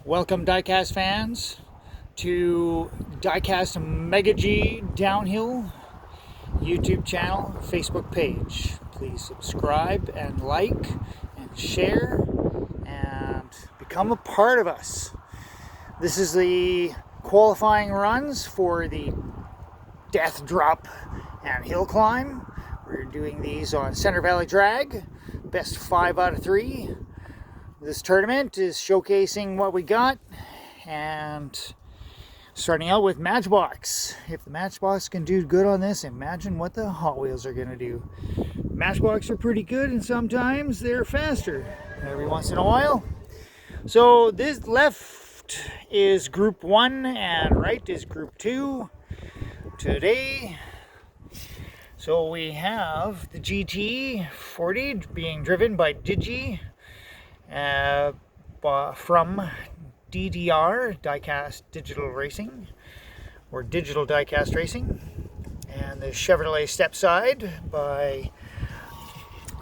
Welcome, diecast fans, to Diecast Mega G Downhill YouTube channel, Facebook page. Please subscribe and like and share and become a part of us. This is the qualifying runs for the death drop and hill climb. We're doing these on Center Valley Drag, best 5 out of 3. This tournament is showcasing what we got and starting out with Matchbox. If the Matchbox can do good on this, imagine what the Hot Wheels are going to do. Matchbox are pretty good and sometimes they're faster every once in a while. So this left is Group 1 and right is Group 2 today. So we have the GT40 being driven by Digi from DDR, Diecast Digital Racing, or Digital Diecast Racing, and the Chevrolet Stepside by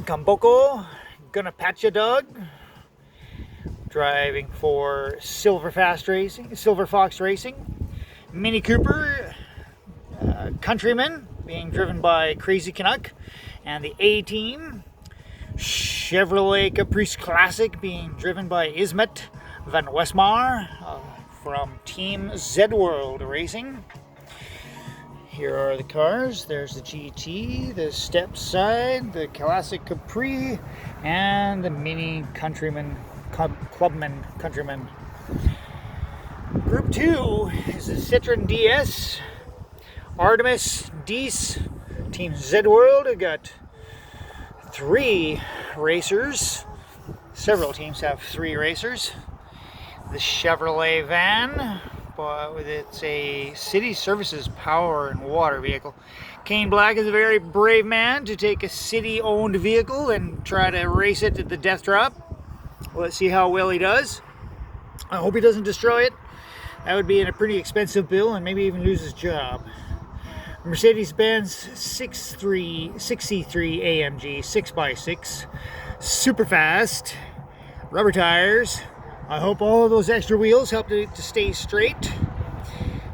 Gamboko Gunapacha Dog, driving for Silver Fox Racing, Mini Cooper Countryman being driven by Crazy Canuck and the A-Team, Chevrolet Caprice Classic being driven by Ismet Van Westmar from Team Z World Racing. Here are the cars. There's the GT, the Stepside, the Classic Capri, and the Mini Countryman, Clubman Countryman. Group 2 is the Citroen DS, Artemis, Dees, Team Z World. We've got 3 racers. Several teams have 3 racers. The Chevrolet van, but it's a city services power and water vehicle. Kane Black is a very brave man to take a city-owned vehicle and try to race it at the death drop. Let's see how well he does. I hope he doesn't destroy it. That would be in a pretty expensive bill and maybe even lose his job. Mercedes-Benz 63 AMG 6x6, super fast, rubber tires. I hope all of those extra wheels help to stay straight.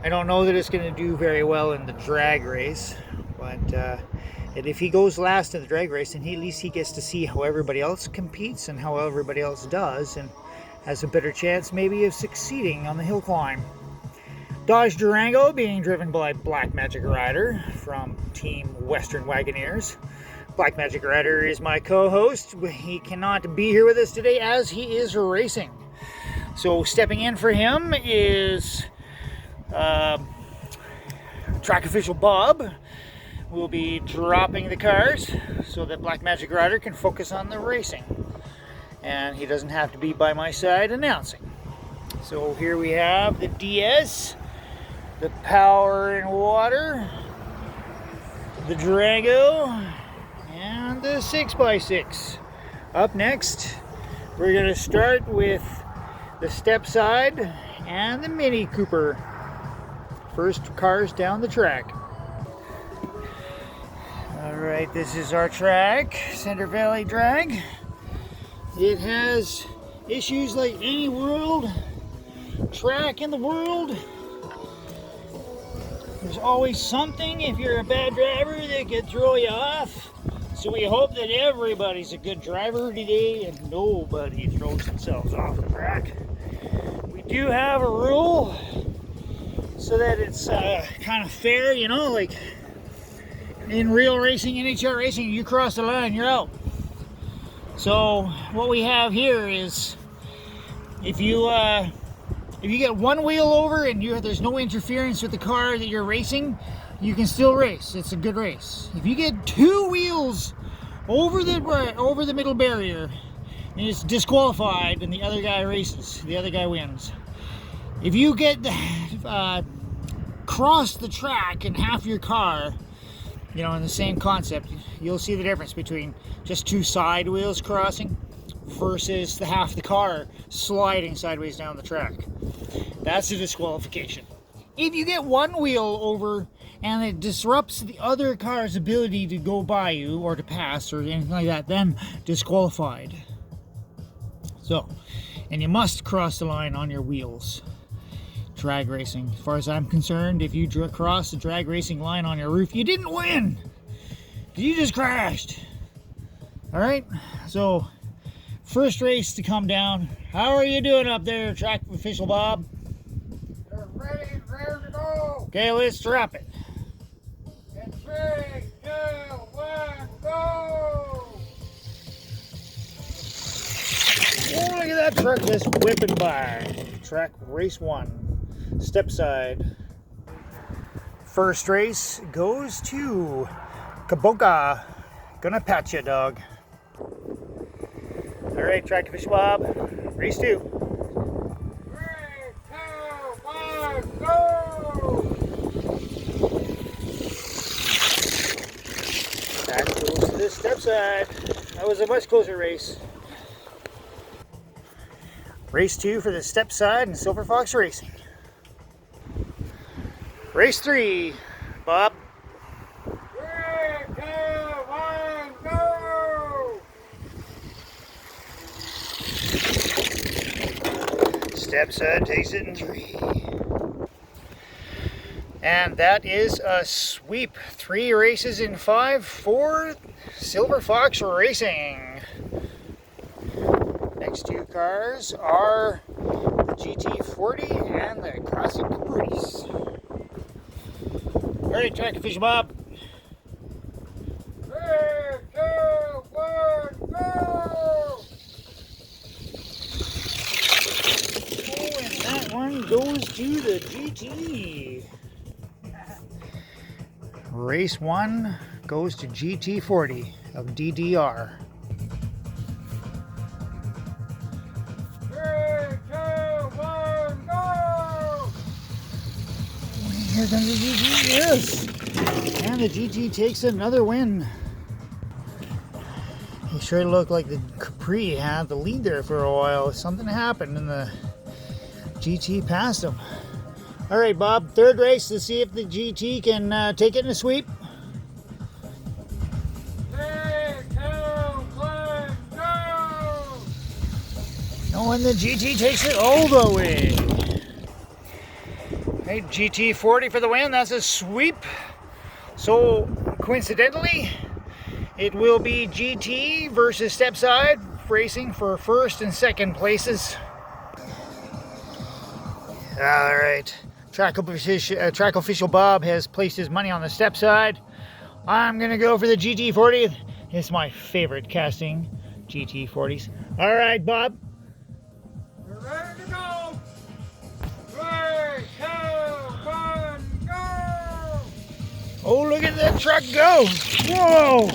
I don't know that it's going to do very well in the drag race, but and if he goes last in the drag race, then at least he gets to see how everybody else competes and how everybody else does, and has a better chance maybe of succeeding on the hill climb. Dodge Durango being driven by Black Magic Rider from Team Western Wagoneers. Black Magic Rider is my co-host. He cannot be here with us today as he is racing. So stepping in for him is track official Bob. We'll be dropping the cars so that Black Magic Rider can focus on the racing. And he doesn't have to be by my side announcing. So here we have the DS, the Power and Water, the Durango, and the 6x6. Up next, we're going to start with the Stepside and the Mini Cooper. First cars down the track. Alright, this is our track, Center Valley Drag. It has issues like any track in the world. There's always something, if you're a bad driver, that could throw you off. So we hope that everybody's a good driver today and nobody throws themselves off the track. We do have a rule so that it's kind of fair, you know, like in real racing, NHL racing, you cross the line, you're out. So what we have here is if you get one wheel over and there's no interference with the car that you're racing, you can still race. It's a good race. If you get 2 wheels over the middle barrier, and it's disqualified, and the other guy races, the other guy wins. If you get cross the track in half your car, you know, in the same concept, you'll see the difference between just 2 side wheels crossing versus the half the car sliding sideways down the track. That's a disqualification. If you get 1 wheel over and it disrupts the other car's ability to go by you or to pass or anything like that, then disqualified. So and you must cross the line on your wheels. Drag racing. As far as I'm concerned, if you cross the drag racing line on your roof, you didn't win. You just crashed. All right, so first race to come down. How are you doing up there, track official Bob? We're ready to go. Okay, let's drop it. In 3, 2, 1, go! Oh, look at that truck just whipping by. Track race 1, step side. First race goes to Kaboka. Gonna pat you, dog. All right, track official Bob. Race 2. 3, 2, 1, go! That goes to the step side. That was a much closer race. Race 2 for the step side and Silver Fox Racing. Race 3, Bob. 3, 2, 1, go! Step side takes it in 3. And that is a sweep. 3 races in 5 for Silver Fox Racing. Next 2 cars are the GT40 and the Classic Caprice. All right, track official Bob. 3, 2, 1, go! Oh, and that one goes to the GT. Race 1 goes to GT40 of DDR. 3, 2, 1, go! Here comes the GT, yes! And the GT takes another win. He sure looked like the Capri had the lead there for a while. Something happened and the GT passed him. All right, Bob, third race to see if the GT can take it in a sweep. 3, 2, 1, go! No, and the GT takes it all the way. Okay, GT40 for the win. That's a sweep. So, coincidentally, it will be GT versus Stepside racing for first and second places. All right. Track official Bob has placed his money on the step side. I'm going to go for the GT40. It's my favorite casting GT40s. All right, Bob. We're ready to go! 3, 2, 1, go! Oh, look at that truck go. Whoa.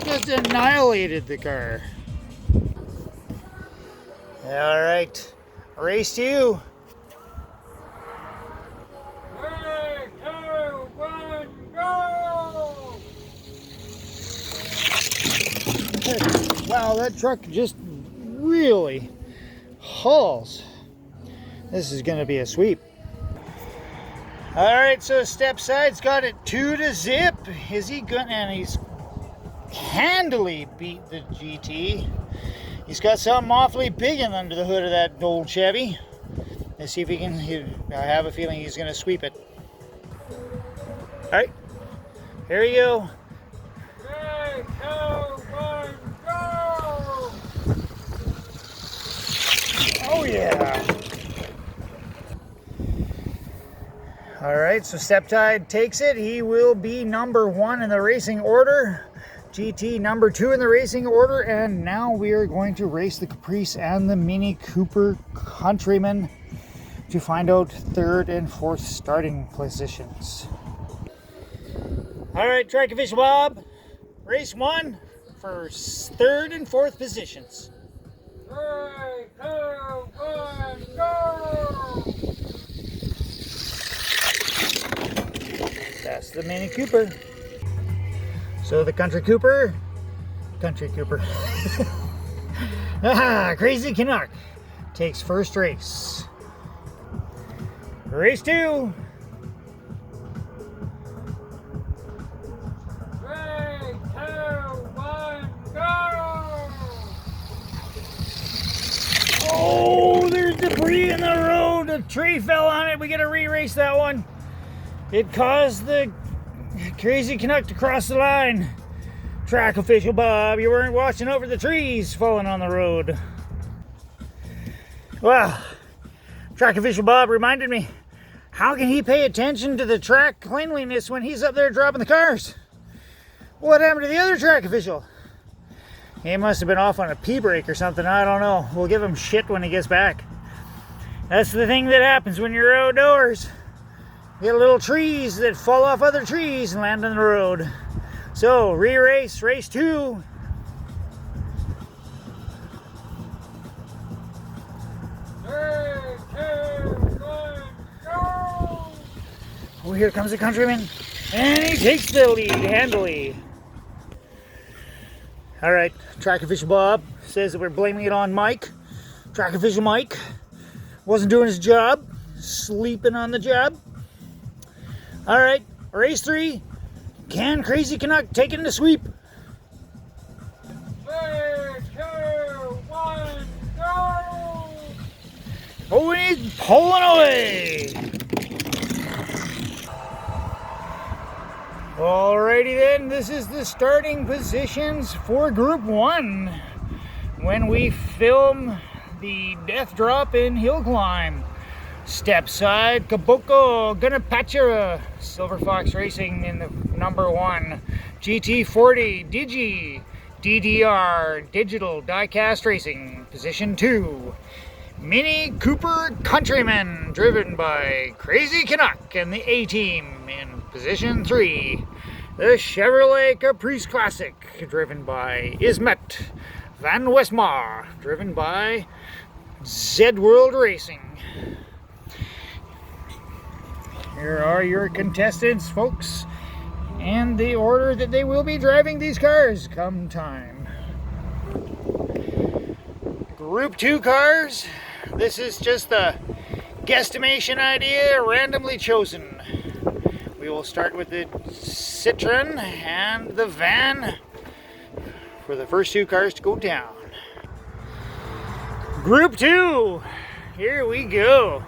Just annihilated the car. All right. Race 2. 3, 2, 1, go! Wow, that truck just really hauls. This is going to be a sweep. All right, so step side's got it 2-0. Is he gonna? And he's handily beat the GT. He's got something awfully big in under the hood of that old Chevy. Let's see if he can. I have a feeling he's going to sweep it. All right, here we go. 3, 2, 1, go! Oh yeah. All right, so Steptide takes it. He will be number 1 in the racing order. GT number 2 in the racing order. And now we are going to race the Caprice and the Mini Cooper Countryman to find out 3rd and 4th starting positions. All right, track official Bob. Race 1 for 3rd and 4th positions. 3, 2, 1, go! That's the Mini Cooper. So the Country Cooper. Crazy Canuck takes first race. Race 2. 3, 2, 1, go! Oh, the tree fell on it. We gotta re-race that one. It caused the Crazy Canuck to cross the line. Track official Bob, you weren't watching over the trees falling on the road. Well, track official Bob reminded me, how can he pay attention to the track cleanliness when he's up there dropping the cars? What happened to the other track official? He must have been off on a pee break or something, I don't know. We'll give him shit when he gets back. That's the thing that happens when you're outdoors. You get little trees that fall off other trees and land on the road. So, re-race, race 2. Oh, here comes the countryman. And he takes the lead handily. Alright, track official Bob says that we're blaming it on Mike. Track official Mike wasn't doing his job. Sleeping on the job. Alright, race 3. Can Crazy Canuck take it in the sweep? 3, 2, 1, go! Oh, and he's pulling away. Alrighty then, this is the starting positions for Group 1 when we film the death drop and hill climb. Step side, Kaboko, Gunapachira, Silver Fox Racing in the number 1, GT40, Digi, DDR, Digital Diecast Racing, position 2, Mini Cooper Countryman, driven by Crazy Canuck and the A-Team in position 3, the Chevrolet Caprice Classic, driven by Ismet Van Westmar, driven by Z World Racing. Here are your contestants, folks, and the order that they will be driving these cars come time. Group 2 cars, this is just a guesstimation idea, randomly chosen. We will start with the Citroen and the van for the first 2 cars to go down. Group 2, here we go.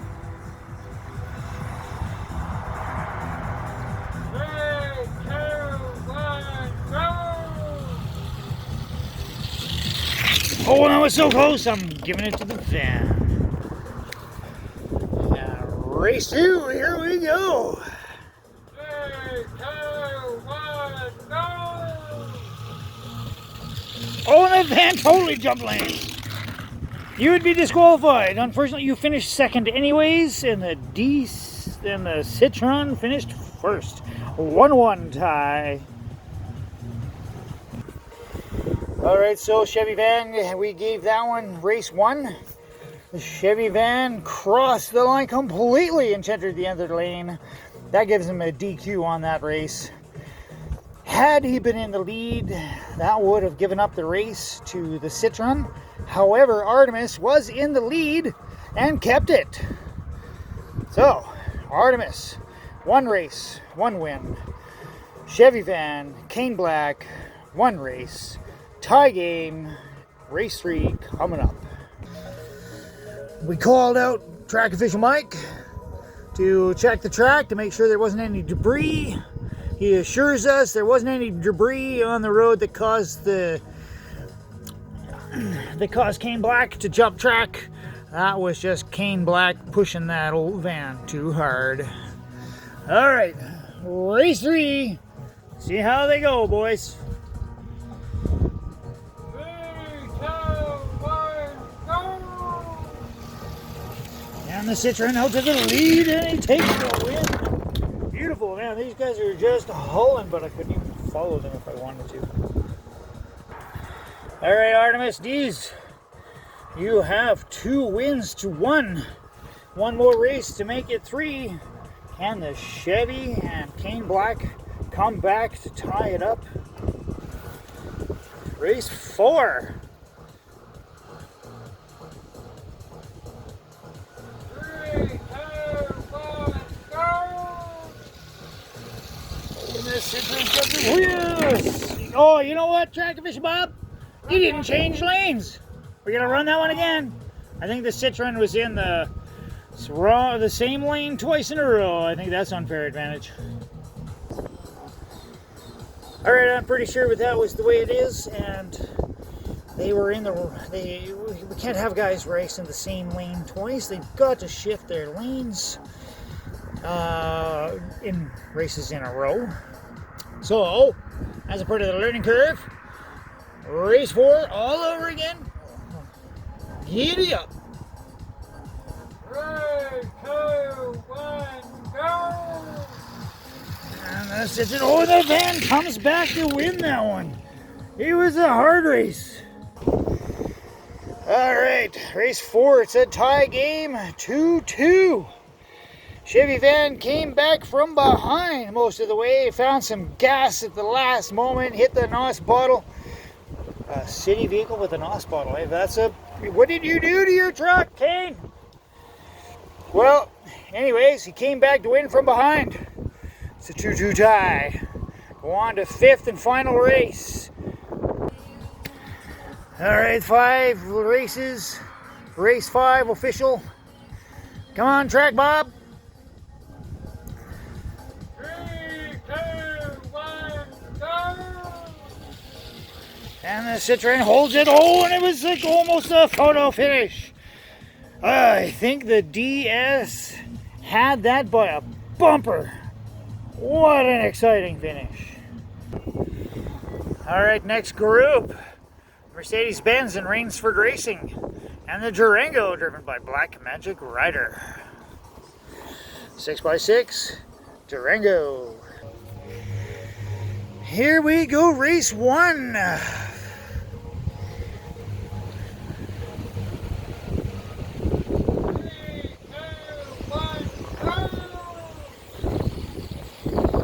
Oh, that was so close. I'm giving it to the van. Race 2, here we go. 3, 2, 1, go! Oh, and the van totally jumped lanes. You would be disqualified. Unfortunately, you finished second anyways, and the Citroen finished first. 1-1 tie. Alright, so Chevy van, we gave that one race 1. The Chevy van crossed the line completely and entered the end of the lane. That gives him a DQ on that race. Had he been in the lead, that would have given up the race to the Citroen. However, Artemis was in the lead and kept it. So, Artemis, 1 race, 1 win. Chevy van, Kane Black, 1 race. Tie game, race 3 coming up. We called out track official Mike to check the track to make sure there wasn't any debris. He assures us there wasn't any debris on the road that caused Kane Black to jump track. That was just Kane Black pushing that old van too hard. All right, race 3. See how they go, boys. And the Citroen out to the lead, and he takes the win. Beautiful, man. These guys are just hauling, but I couldn't even follow them if I wanted to. All right, Artemis D's, you have 2 wins to 1. 1 more race to make it 3. Can the Chevy and Kane Black come back to tie it up? Race 4. 3, 2, 1, go! This is oh, you know what, track official Bob? You didn't change lanes. We're gonna run that one again. I think the Citroen was in the It's wrong, the same lane twice in a row. I think that's unfair advantage. All right, I'm pretty sure that was the way it is, and they were in the. We can't have guys race in the same lane twice. They've got to shift their lanes in races in a row. So, as a part of the learning curve, race 4 all over again. Giddy up. 3, 2, 1, go! And that's it. Oh, the van comes back to win that one. It was a hard race. All right, race 4. It's a tie game, 2-2. Chevy van came back from behind most of the way, found some gas at the last moment, hit the NOS bottle. A city vehicle with a NOS bottle. Hey, that's a. What did you do to your truck, Kane? Well, anyways, he came back to win from behind. It's a 2-2 tie. Go on to 5th and final race. All right, 5 races. Race 5 official. Come on, track Bob. 3, 2, 1, go! And the Citroen holds it. Oh, and it was like almost a photo finish. I think the DS had that by a bumper. What an exciting finish. All right, next group. Mercedes-Benz and Rainsford Racing. And the Durango, driven by Black Magic Rider. 6x6, Durango. Here we go, race 1.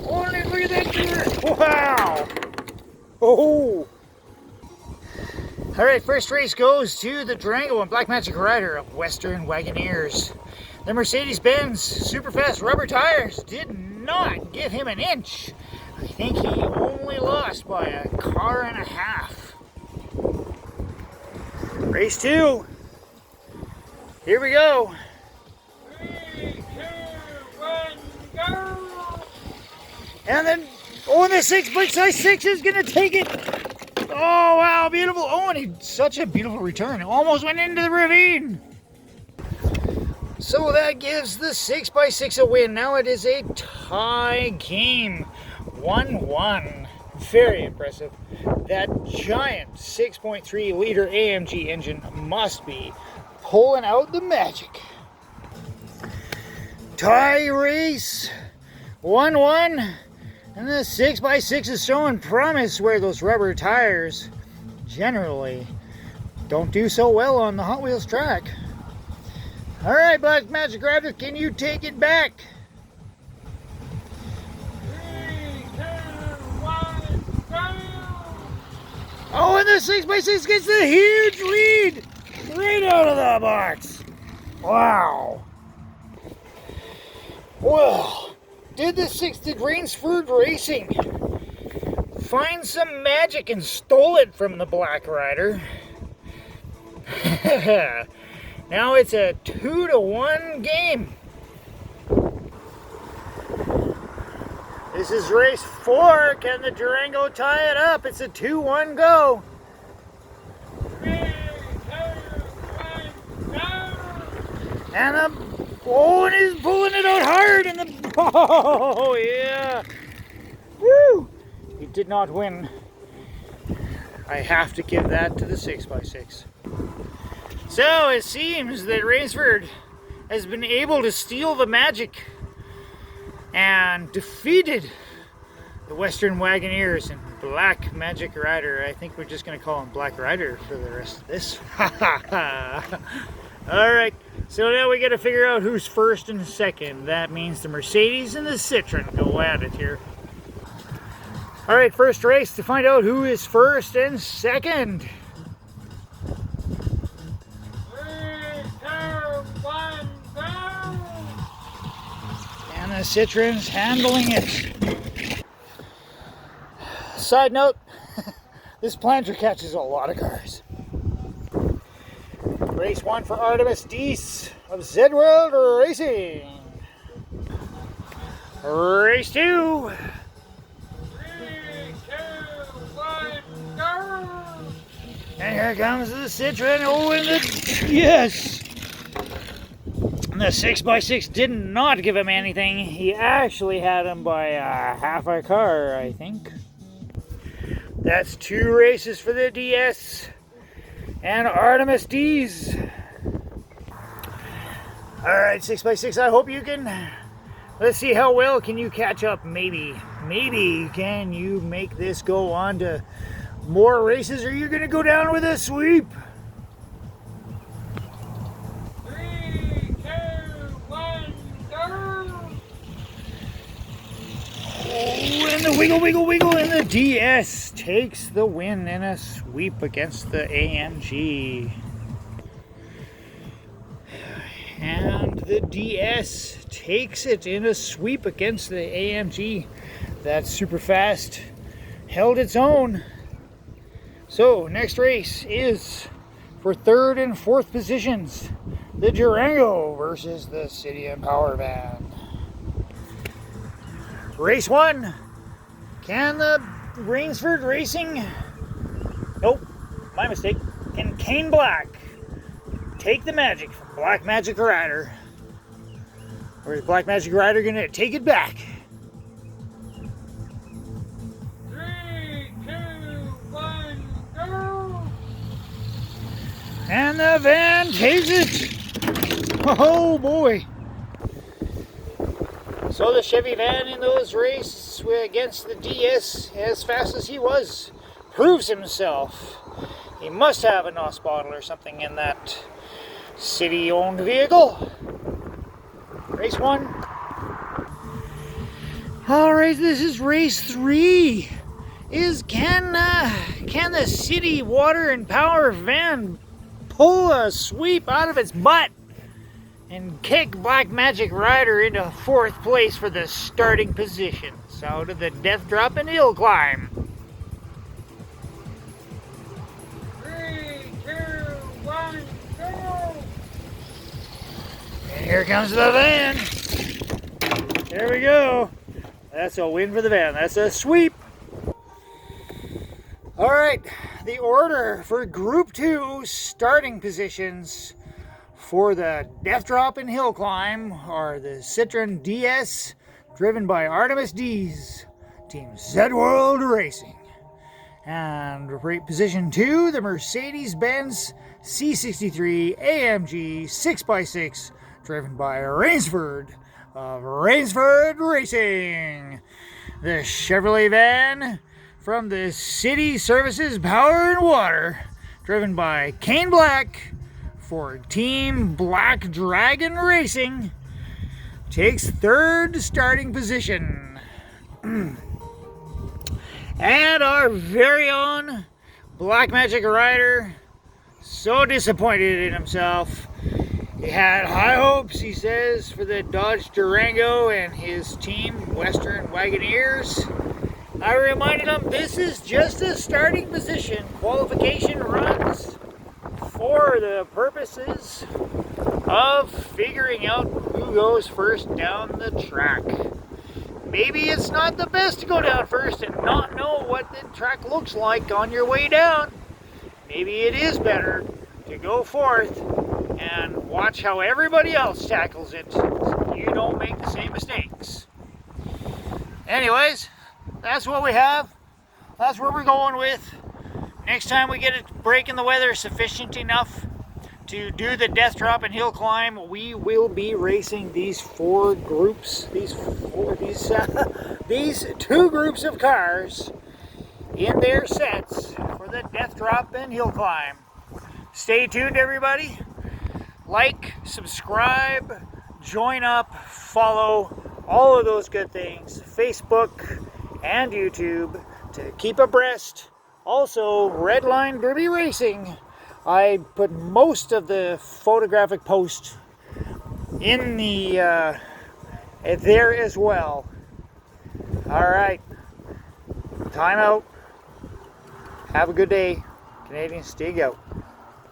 Only look at that turn. Wow. Oh. All right, first race goes to the Durango and Black Magic Rider of Western Wagoneers. The Mercedes-Benz Superfast rubber tires did not give him an inch. I think he only lost by a car and a half. Race 2. Here we go. 3, 2, 1, go! And then, oh, the 6x6 is going to take it. Oh, wow, beautiful. Oh, and such a beautiful return. It almost went into the ravine. So that gives the 6x6 a win. Now it is a tie game. 1-1. Very impressive. That giant 6.3 liter AMG engine must be pulling out the magic. Tie race. 1-1. And the 6x6 is showing promise, where those rubber tires generally don't do so well on the Hot Wheels track. All right, Black Magic Rider, can you take it back? 3, 2, 1, go! Oh, and the 6x6 gets a huge lead right out of the box. Wow. Well, did Rainsford Racing find some magic and stole it from the Black Rider? Now it's a 2-1 game. This is race 4. Can the Durango tie it up? It's a 2-1 go. 3, 2, 1, go! And and he's pulling it out hard, and oh yeah, woo! He did not win. I have to give that to the 6x6. So it seems that Rainsford has been able to steal the magic and defeated the Western Wagoneers and Black Magic Rider. I think we're just going to call him Black Rider for the rest of this. Alright, so now we got to figure out who's first and second. That means the Mercedes and the Citroen go at it here. Alright, first race to find out who is first and second. 3, 2, 1, go! And the Citroen's handling it. Side note, this planter catches a lot of cars. Race 1 for Artemis Dees of Z World Racing. Race 2. 3, 2, 1, go! And here comes the Citroen. Oh, and the yes! The 6x6 did not give him anything. He actually had him by half a car, I think. That's 2 races for the DS and Artemis D's. Alright, 6x6, I hope you can. Let's see how well can you catch up. Maybe can you make this go on to more races, or are you going to go down with a sweep? 3, 2, 1, go! Oh, and the wiggle, and the DS takes the win in a sweep against the AMG. And the DS takes it in a sweep against the AMG. That super fast held its own. So, next race is for 3rd and 4th positions. The Durango versus the City and Power Van. Race 1. Can the Rainsford Racing... Nope, my mistake. Can Kane Black take the magic from Black Magic Rider? Or is Black Magic Rider going to take it back? 3, 2, 1, go! And the van takes it! Oh boy! So the Chevy van in those races against the DS, as fast as he was, proves himself. He must have a NOS bottle or something in that city-owned vehicle. Race 1. Alright, this is race 3. Can the City Water and Power Van pull a sweep out of its butt and kick Black Magic Rider into 4th place for the starting positions out of the Death Drop and Hill Climb? 3, 2, 1, go! And here comes the van. There we go. That's a win for the van. That's a sweep. All right, the order for Group 2 starting positions for the Death Drop and Hill Climb are the Citroen DS, driven by Artemis D's, Team Z World Racing. And position 2, the Mercedes-Benz C63 AMG 6x6, driven by Rainsford of Rainsford Racing. The Chevrolet van from the City Services Power and Water, driven by Kane Black for Team Black Dragon Racing, takes 3rd starting position. And our very own Black Magic Rider, so disappointed in himself. He had high hopes, he says, for the Dodge Durango and his team, Western Wagoneers. I reminded him this is just a starting position. Qualification runs for the purposes of figuring out who goes first down the track. Maybe it's not the best to go down first and not know what the track looks like on your way down. Maybe it is better to go forth and watch how everybody else tackles it so you don't make the same mistakes. Anyways, that's what we have. That's where we're going with. Next time we get a break in the weather sufficient enough to do the Death Drop and Hill Climb, we will be racing these 4 groups, these 2 groups of cars in their sets for the Death Drop and Hill Climb. Stay tuned, everybody. Like, subscribe, join up, follow, all of those good things. Facebook and YouTube to keep abreast. Also, Redline Derby Racing. I put most of the photographic post in the there as well. All right, time out. Have a good day, Canadians. Dig out.